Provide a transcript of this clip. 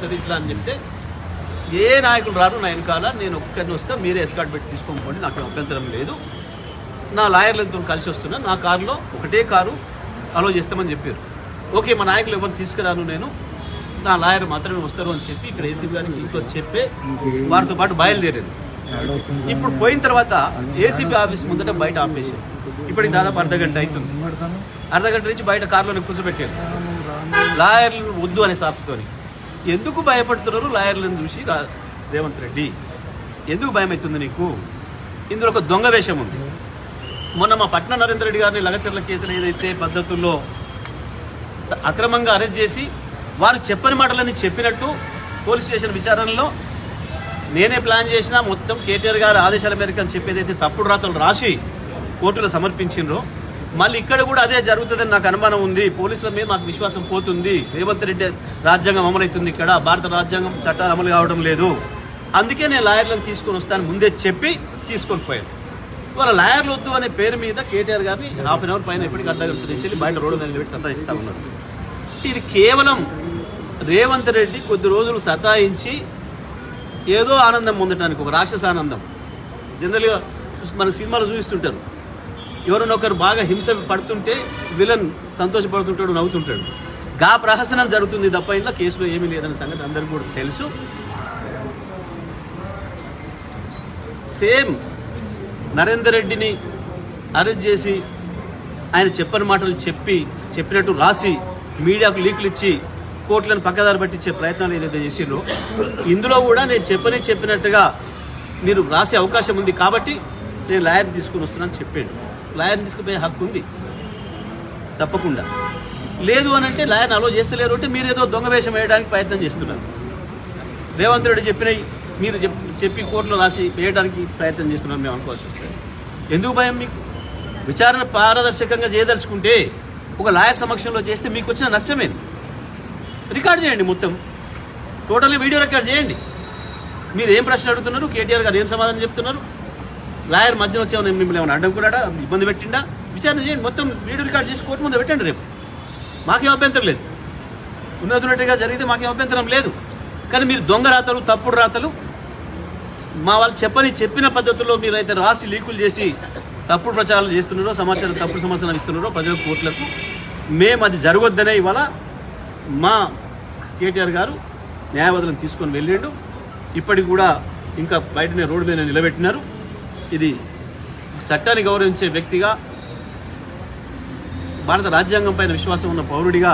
ఇట్లా అని చెప్తే ఏ నాయకులు రారు నా వెనకాల, నేను ఒక్కరిని వస్తే మీరే ఎస్కాట్ పెట్టి తీసుకోకపోండి, నాకు అభ్యంతరం లేదు, నా లాయర్లతో కలిసి వస్తున్నా, నా కారులో ఒకటే కారు అలో చేస్తామని చెప్పారు. ఓకే, మా నాయకులు ఎవరు తీసుకురాను, నేను నా లాయర్ మాత్రమే వస్తారు అని చెప్పి ఇక్కడ ఏసీబీ గారికి ఇంట్లో చెప్పే వారితో పాటు బయలుదేరాను. ఇప్పుడు పోయిన తర్వాత ఏసీబీ ఆఫీస్ ముందట బయట ఆపేసారు. ఇప్పటికి దాదాపు అర్ధగంట అవుతుంది. అర్ధగంట నుంచి బయట కారులోనే కూర్చోబెట్టారు లాయర్లు వద్దు అనే సాపుతోని. ఎందుకు భయపడుతున్నారు లాయర్లను చూసి రేవంత్ రెడ్డి? ఎందుకు భయం అవుతుంది నీకు? ఇందులో ఒక దొంగ వేషం ఉంది. మొన్న మా పట్న నరేంద్ర రెడ్డి గారిని లగచర్ల కేసులు ఏదైతే పద్ధతుల్లో అక్రమంగా అరెస్ట్ చేసి వారు చెప్పని మాటలని చెప్పినట్టు పోలీస్ స్టేషన్ విచారణలో నేనే ప్లాన్ చేసినా మొత్తం కేటీఆర్ గారి ఆదేశాల మేరకు అని చెప్పేదైతే తప్పుడు రాతలు రాసి కోర్టులో సమర్పించిండ్రో మళ్ళీ ఇక్కడ కూడా అదే జరుగుతుందని నాకు అనుమానం ఉంది. పోలీసుల మీద మాకు విశ్వాసం పోతుంది. రేవంత్ రెడ్డి రాజ్యాంగం అమలవుతుంది, ఇక్కడ భారత రాజ్యాంగం చట్టాలు అమలు కావడం లేదు, అందుకే నేను లాయర్లను తీసుకొని వస్తాను ముందే చెప్పి తీసుకొని పోయాను. వాళ్ళ లాయర్లు వద్దు అనే పేరు మీద కేటీఆర్ గారిని హాఫ్ అన్ అవర్ పైన ఎప్పటికీ అర్ధగంట నుంచి బయట రోడ్డు మీద నిలబెట్టి సతాయిస్తా ఉన్నారు. ఇది కేవలం రేవంత్ రెడ్డి కొద్ది రోజులు సతాయించి ఏదో ఆనందం పొందటానికి, ఒక రాక్షస ఆనందం. జనరల్గా మన సినిమాలు చూపిస్తుంటారు, ఎవరైనా ఒకరు బాగా హింస పడుతుంటే విలన్ సంతోషపడుతుంటాడు, నవ్వుతుంటాడు. గా ప్రహసనం జరుగుతుంది తప్ప ఇంట్లో కేసులో ఏమీ లేదనే సంగతి అందరికీ కూడా తెలుసు. సేమ్ నరేందర్ రెడ్డిని అరెస్ట్ చేసి ఆయన చెప్పని మాటలు చెప్పినట్టు రాసి మీడియాకు లీకులు ఇచ్చి కోర్టులను పక్కదారి పట్టించే ప్రయత్నాలు ఏదైతే చేసిరో ఇందులో కూడా నేను చెప్పినట్టుగా మీరు రాసే అవకాశం ఉంది కాబట్టి నేను లాయర్ తీసుకుని వస్తున్నాను చెప్పాడు. లాయర్ని తీసుకుపోయే హక్కు ఉంది తప్పకుండా. లేదు అని అంటే లాయర్ని అలో చేస్తలేరు అంటే మీరు ఏదో దొంగ వేషం వేయడానికి ప్రయత్నం చేస్తున్నారు. రేవంత్ రెడ్డి చెప్పినవి మీరు చెప్పి కోర్టులో రాసి వేయడానికి ప్రయత్నం చేస్తున్నారు మేము అనుకోవాల్సి వస్తుంది. ఎందుకు భయం మీకు? విచారణ పారదర్శకంగా చేయదలుచుకుంటే ఒక లాయర్ సమక్షంలో చేస్తే మీకు వచ్చిన నష్టమేది? రికార్డ్ చేయండి, మొత్తం టోటల్లీ వీడియో రికార్డ్ చేయండి. మీరు ఏం ప్రశ్న అడుగుతున్నారు, కేటీఆర్ గారు ఏం సమాధానం చెప్తున్నారు, లాయర్ మధ్యలో వచ్చామని మిమ్మల్ని ఏమైనా అడ్డంకున్నాడా, ఇబ్బంది పెట్టిండా, విచారణ చేయండి, మొత్తం వీడియో రికార్డ్ చేసి కోర్టు ముందు పెట్టండి. రేపు మాకేం అభ్యంతరం లేదు, ఉన్నట్టుగా జరిగితే మాకేం అభ్యంతరం లేదు. కానీ మీరు దొంగ రాతలు, తప్పుడు రాతలు మా వాళ్ళు చెప్పిన పద్ధతుల్లో మీరైతే రాసి లీకులు చేసి తప్పుడు ప్రచారాలు చేస్తున్నారో, తప్పుడు సమాచారం ఇస్తున్నారో ప్రజలకు, కోర్టులకు, మేము అది జరగొద్దనే ఇవాళ మా కేటీఆర్ గారు న్యాయవాదులను తీసుకొని వెళ్ళిండు. ఇప్పటికి కూడా ఇంకా బయటనే రోడ్డు మీద నిలబెట్టినారు. ఇది చట్టాన్ని గౌరవించే వ్యక్తిగా, భారత రాజ్యాంగం పైన విశ్వాసం ఉన్న పౌరుడిగా